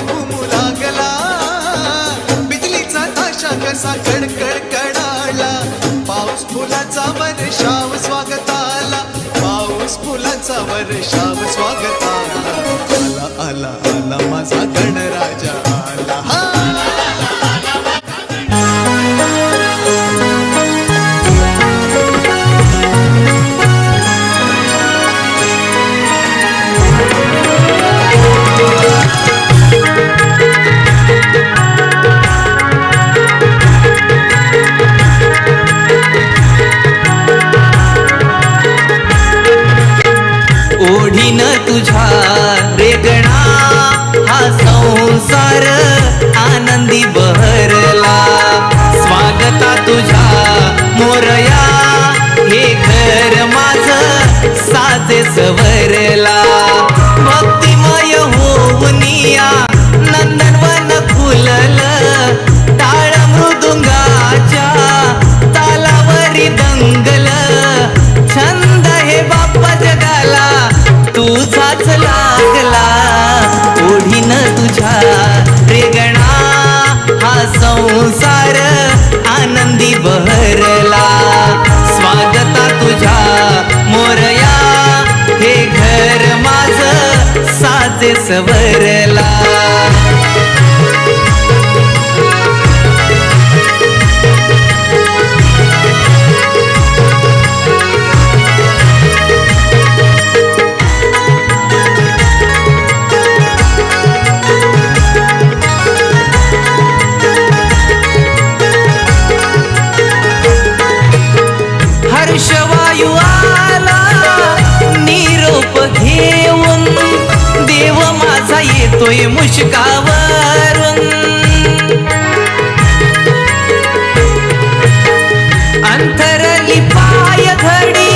घुमू लागला, बिजलीचा ताशा कसा कडकड कडाला, पाऊस फुलाचा वर्षाव स्वागताला, पाऊस फुलाचा वर्षाव स्वागताला, आला आला आला माझा गणराजा आला हा. ओढीन तुझ्या रे गणा हा संसार आनंदी बहरला, स्वागता तुझ्या मोरया हे घर माझं साजे सवरला, भक्तिमय होऊनिया नंदनवन फुललं, टाळ मृदुंगाच्या तालावरी दंगल, छंद हे बाप्पा जगाला तुझाच लागला, ओढीन तुझ्या रे गणा हा संसार आनंदी बहरला, स्वागता तुझ्या मोरया हे घर माझं साजे सवरला. हर्षवायू आला निरोप घेऊन, देव माझा येतोय मुशकावरून, अंतरली पाय घडी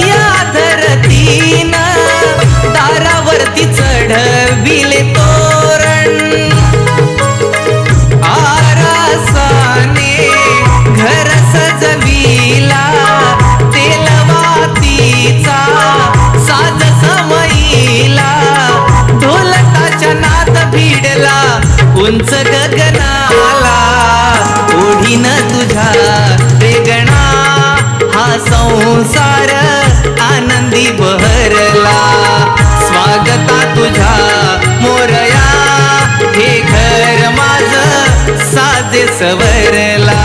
या धरतीन, दारावरती चढविले तोरण, आरासाने घर सजविला, तेलवातीचा साज समईला, ढोलकाच्या नाद भिडला उंच गगनाला, ओढीन तुझ्या रे गणा हा संसार आनंदी बहरला, स्वागता तुझ्या मोरया हे घर माझं साजे सवरला.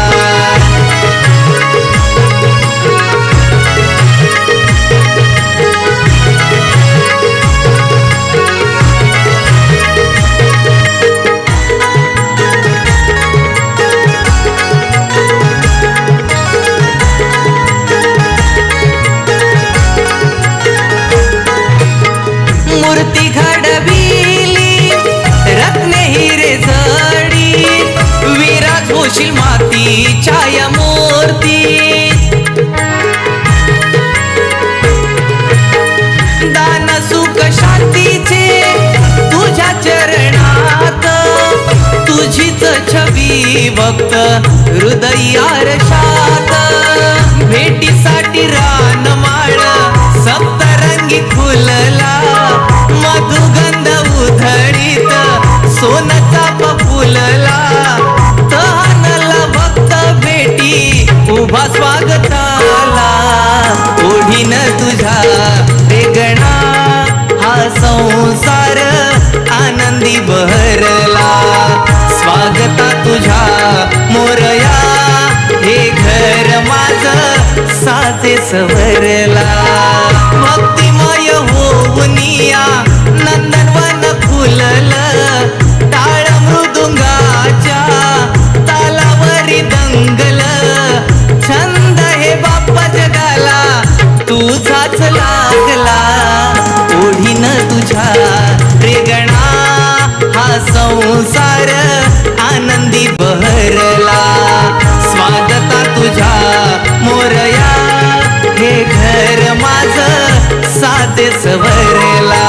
मूर्ती घडविली रत्ने हिरे जडी, विराज होशील माती छाया मूर्ती, दान सुख शांतीचे तुझ्या चरणात, तुझीच छवी भक्त हृदयारशात, भेटीसाठी रानमाळ सप्तरंगी फुलला, मधुगंध उधळीत सोनचा फुलला, तहानला भक्त भेटी उभा स्वागताला, ओढीन तुझ्या रे गणा हा संसार आनंदी बहरला, स्वागता तुझ्या मोरया हे घर माझं साजे सवरला, भक्तिमय होऊनिया नंदनवन फुललं, टाळ मृदुंगाच्या तालावरी दंगल, छंद हे बाप्पा जगाला तुझाच लागला, ओढीन तुझ्या रे गणा हा संसार आनंदी बहरला, स्वागता तुझ्या मोरया हे घर माझं साजे सवरला,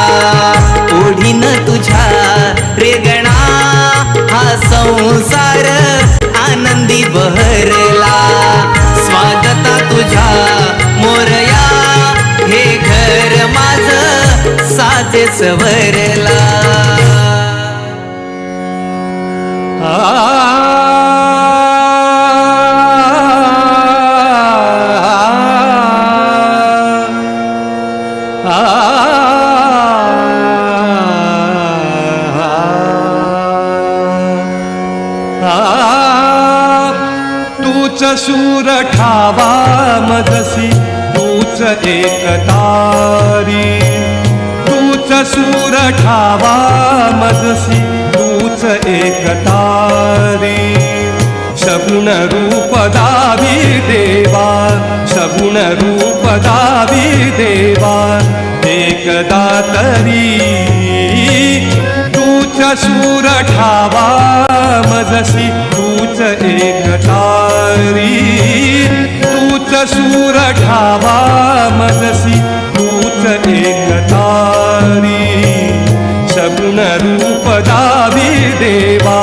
ओढीन तुझ्या रे गणा हा संसार आनंदी बहरला, स्वागता तुझ्या मोरया हे घर माझं साजे सवरला. तूच सूर ठावा मजसी तूच एक तारी, तूच सूर ठावा मजसी तूच एक तारी. सगुण रूप दावी देवा, सगुण रूप दावी देवा, एकदा तरी तूच सूर ठावा मजसी तूच एक तारी, तूच सूर ठावा मजसी तूच एक तारी. सगुण रूप दावी देवा,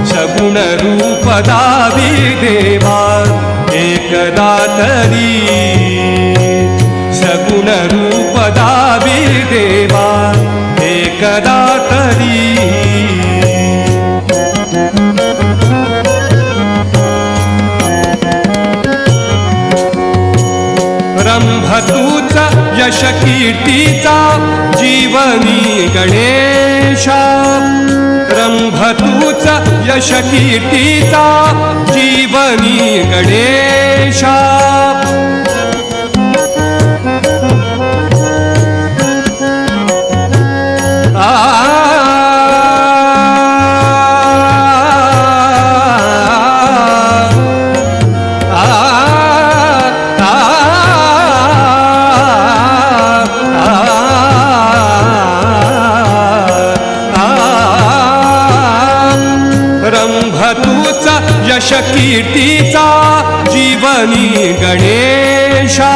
सगुण रूप दावी देवा, एकदा तरी सगुण रूप दावी देवा, एकदा तरी. रंभ तूचा यश कीर्तीचा जीवनी गणेशा, रंभ तूचा यश कीर्तीचा जीवनी गणेशा. यश कीर्तीचा जीवनी गणेशा.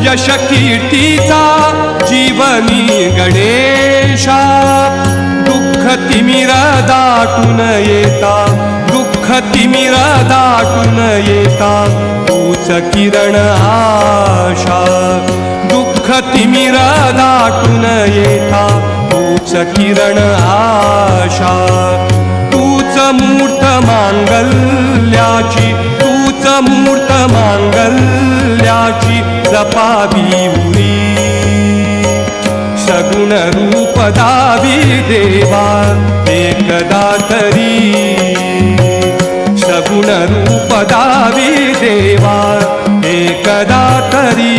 यश कीर्तीचा जीवनी गणेशा. दुःख तिमिर दाटून येता, दुःख तिमिर दाटून येता तूच किरण आशा. दुःख तिमिर दाटून येता तूच किरण आशा. तूच मूर्त मांगल्याची, तूच मूर्त मांगल्याची जपावी उरी. सगुण रूप दावी देवा, एकदा तरी सगुण रूप दावी देवा, एकदा तरी.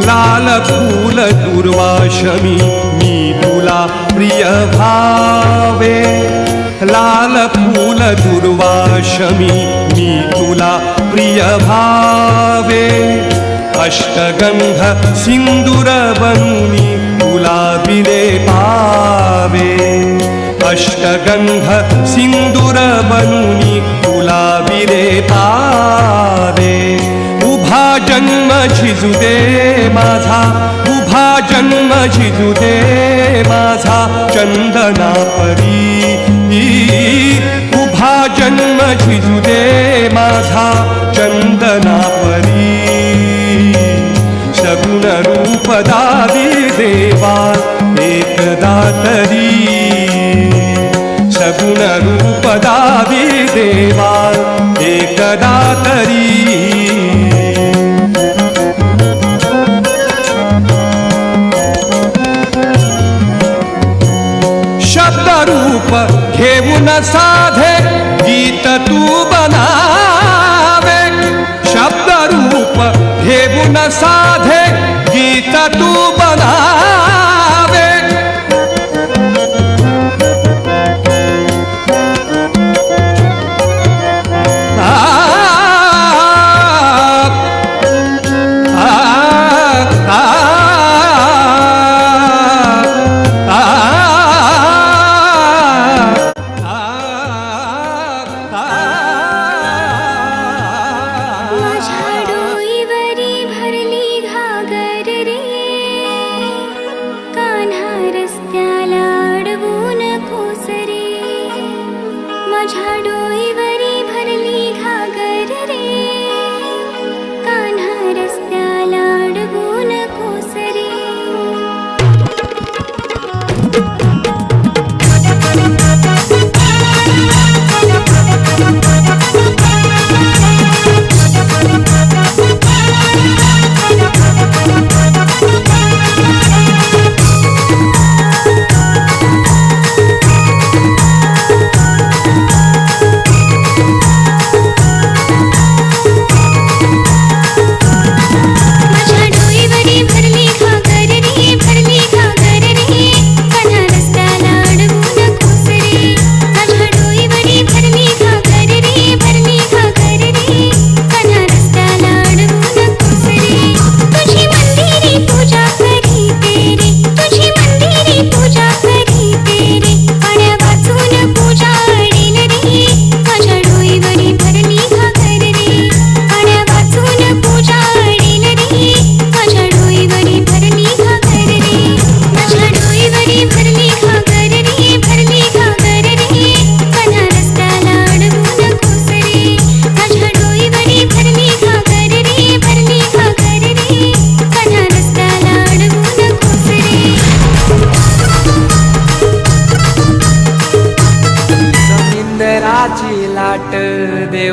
लाल फूल दुर्वाशमी मी तुला प्रिय भावे, लाल फूल दुर्वाशमी मी तुला प्रिय भावे. अष्टगंध सिंदूर बनूनी तुला बिले पावे, अष्टगंध सिंदूर बनूनी तुला बिले पावे. उभा जन्म झिजू दे माझा, उभा जन्म झिजू दे माझा चंदना परी. उभा जन्म झिजू दे माझा चंदना परी. सगुण रूप दावी देवा, एकदा तरी सगुण रूप दावी देवा, एकदा तरी. शब्दरूप घेऊन साधे गीत तू बनावे, शब्दरूप घेऊन साधे गीत तू बनावे.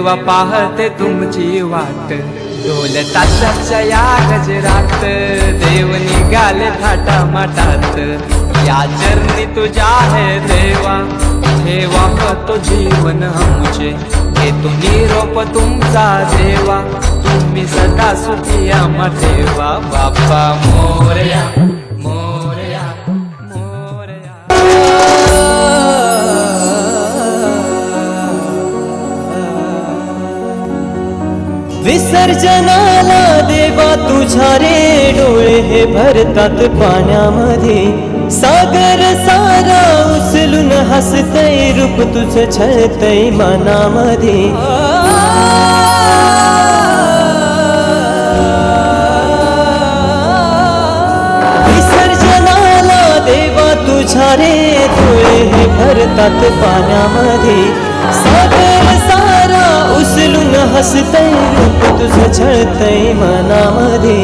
देवा पाहते तुमची वाट ढोल ताशाच्या या गजरात देव निघाले थाटा माटात या चरणी तुझ्या आहे देवा ठेवा तो जीवन आमचे घेतो निरोप तुमचा देवा तुम्ही सदा सुखी आम्हा ठेवा बाप्पा मोरया मोरया मोरया. विसर्जनाला देवा तुझ्या रे डोळे हे भरतात पाण्यामध्ये सागर सारा उचलून हसतय रूप तुझं छळतय मनामध्ये विसर्जनाला देवा तुझ्या रे डोळे हे भरतात पाण्यामध्ये सागर सारा उचलून हसतय रूप तुझं छळतय मनामध्ये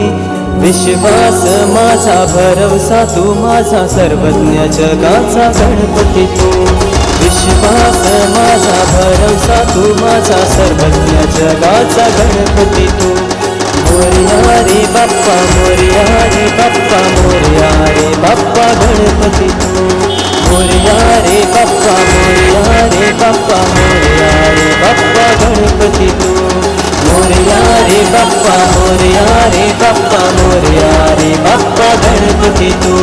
विश्वास माझा भरवसा तू माझा सर्वज्ञ जगाचा गणपती तू विश्वास माझा भरवसा तू माझा सर्वज्ञ जगाचा गणपती तू मोरया रे बाप्पा मोरया रे बाप्पा मोरया रे बाप्पा गणपती तू मोरया रे बाप्पा मोरया रे बाप्पा मोरया रे बाप्पा गणपती तू मोरया रे बाप्पा मोरया रे बाप्पा मोरया रे बाप्पा गणपती तू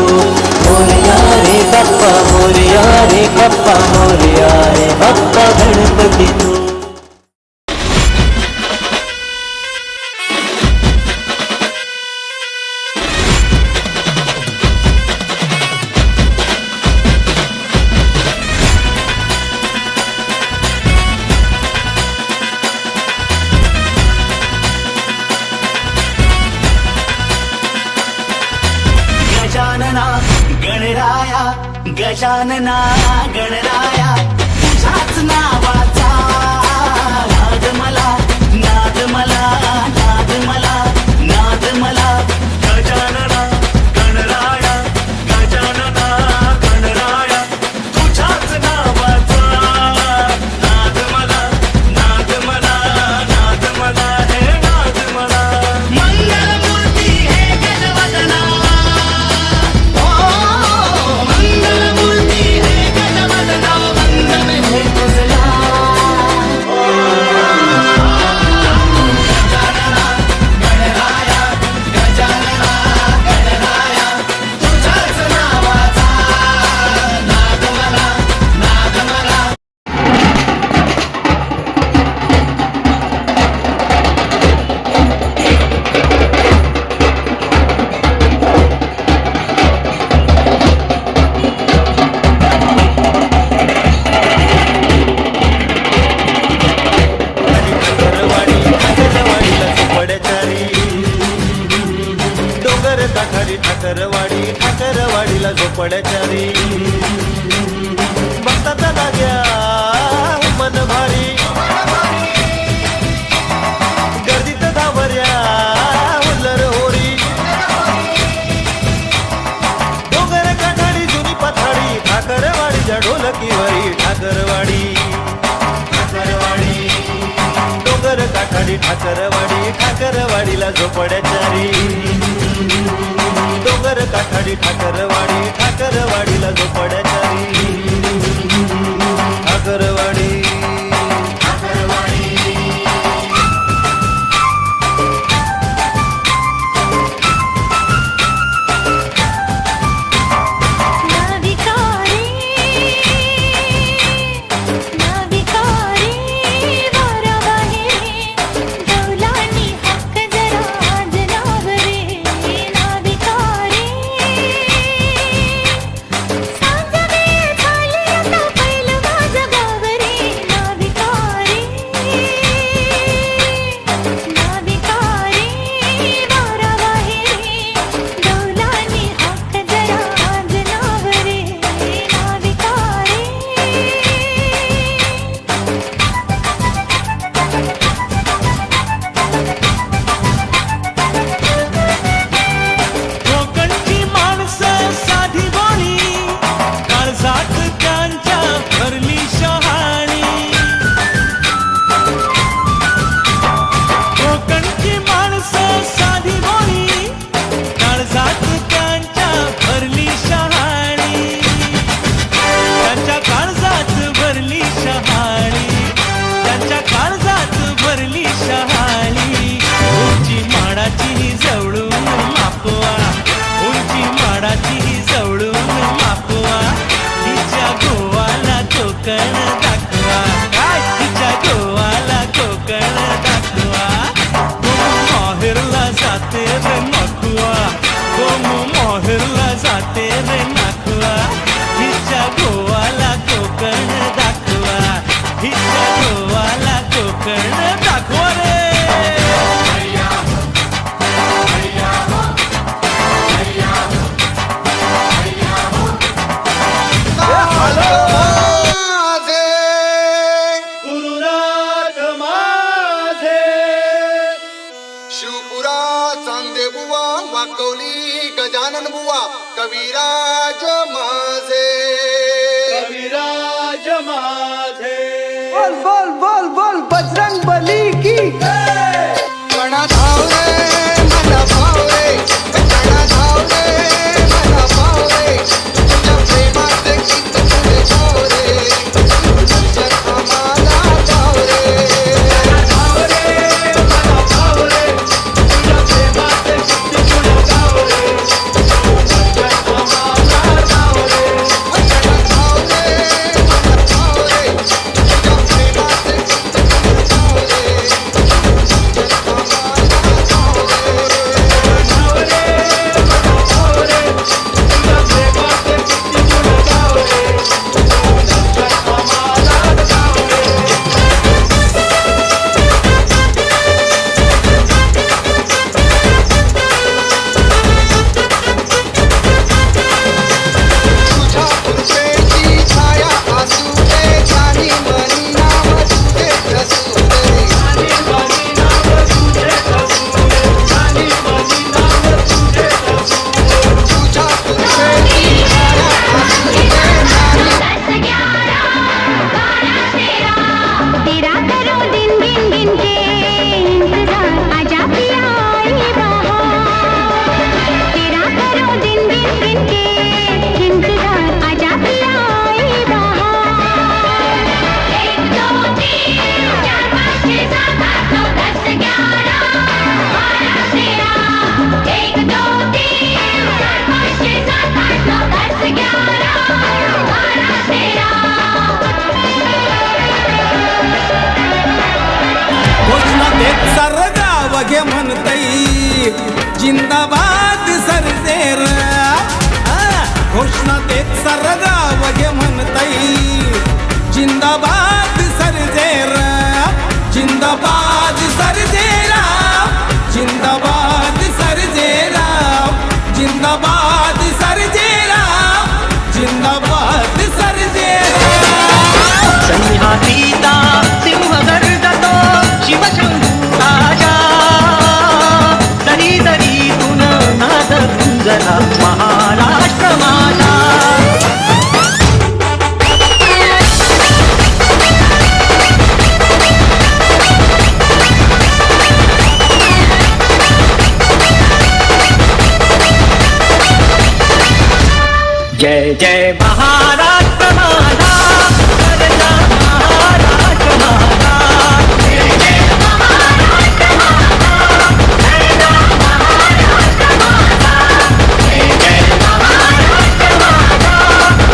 मोरया रे बाप्पा मोरया रे बाप्पा मोरया रे बाप्पा गणपती तू. गजानना गणराया तुझ्याच नावाचा नाद मला नाद मला नाद मला नाद मला गजानना गणराया गजानना गणराया तुझ्याच नावाचा नाद मला नाद मला नाद मला हे नाद मला मंगलमूर्ती हे गजवदना ठाकरवाडीला झोपड्याचारी भक्ताचा लाग्या मन भारी गर्दीत धावऱ्या हुल्लर होरी डोंगर काठाडी जुनी पथाडी ठाकरवाडीच्या ढोलकीवरी ठाकरवाडी ठाकरवाडी डोंगर काठाडी ठाकरवाडी ठाकरवाडीला झोपड्याचारी डोंगर काठाडी ठाकरवाडी ठाकरवाडीला झोपड्याचारी ठाकरवाडी नाविकारी शिवपुरा चांदेबुवा वाकवली गजानन बुवा कविराज माझे कविराज माझे बोल बोल बोल बोल बजरंग बली की कणा धावले मला भावले कणा धावले मला भावले तुझ्या प्रेमाचे गीत तुझे गावले नंतर आम्हाला गावले घे म्हणतई जिंदाबाद सरदेर घोषणा देत सरगाव घे म्हणतई जिंदाबाद सरदेर जिंदाबाद सरदेरा जिंदाबाद सरदेरा जिंदाबाद सरदेरा जिंदाबाद सरदेरा सह्याद्रीचा सिंह गर्जतो शिवशंभू राजा दरी दरीतून नाद गुंजला महाराष्ट्र माझा जय जय महाराष्ट्र माझा गर्जा महाराष्ट्र माझा जय जय महाराष्ट्र माझा गर्जा महाराष्ट्र माझा जय जय महाराष्ट्र माझा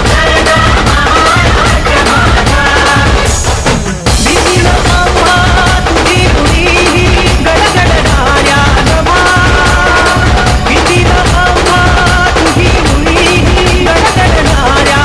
गर्जा महाराष्ट्र माझा भीतीला आम्हा तुझी मुली गडगडणाऱ्या नभा भीतीला आम्हा तुझी मुली गडगडणाऱ्या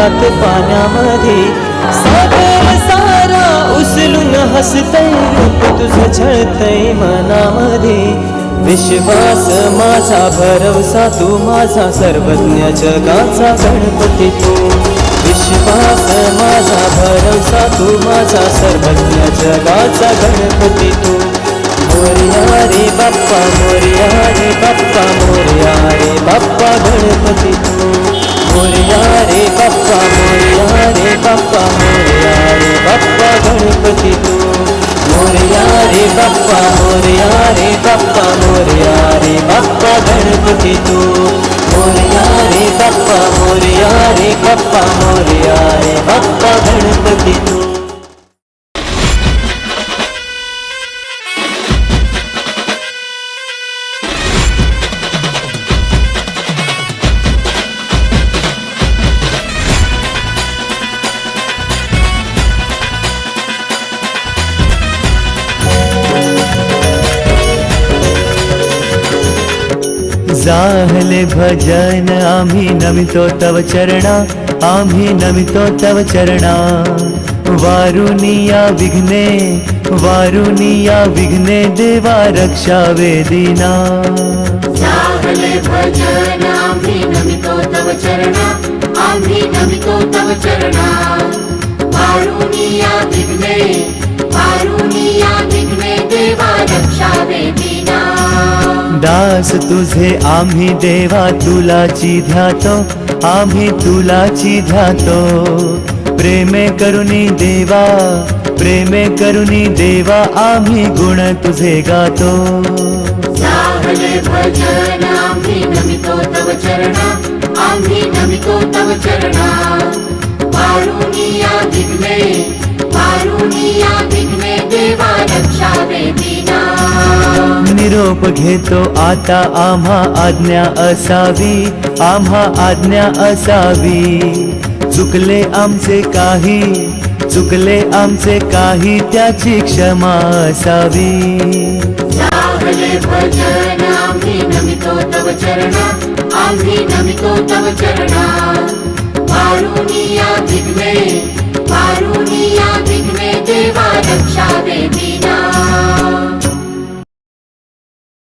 भरतात पाण्यामध्ये सागर सारा उचलून हसतय रूप तुझं छळतय मनामध्ये विश्वास माझा भरवसा तू माझा सर्वज्ञ जगाचा गणपती तू विश्वास माझा भरवसा तू माझा सर्वज्ञ जगाचा गणपती तू मोरया रे बाप्पा मोरया रे बाप्पा मोरया रे बाप्पा गणपती तू मोरया रे बाप्पा मोरया रे बाप्पा मोरया रे बाप्पा गणपती तू मोरया रे बाप्पा मोरया रे बाप्पा मोरया रे बाप्पा गणपती तू मोरया रे बाप्पा मोरया रे बाप्पा मोरया रे बाप्पा गणपती तू जाहले भजन आम्ही नमितो तव चरणा आम्ही नमितो तव चरणा वारुनिया विघ्ने देवा रक्षा वेदिना जाहले भजन आम्ही नमितो तव चरणा आम्ही नमितो तव चरणा वारुनिया विघ्ने देवा रक्षा वेदिना दास तुझे आम्ही देवा तुलाची ध्यातो आम्ही तुलाची ध्यातो प्रेमे करुणी देवा आम्ही गुण तुझे गातो जाहले भजन आम्ही नमितो तव चरणा आम्ही नमितो तव चरणा वारुनिया विघ्ने देवा रक्षा वेदिना निरोप घेतो आता आम्हा आज्ञा असावी चुकले आमचे काही त्याची क्षमा असावी जाहले भजन आम्ही नमितो तव चरणा आम्ही नमितो तव चरणा वारुनिया विघ्ने देवा रक्षा वेदिना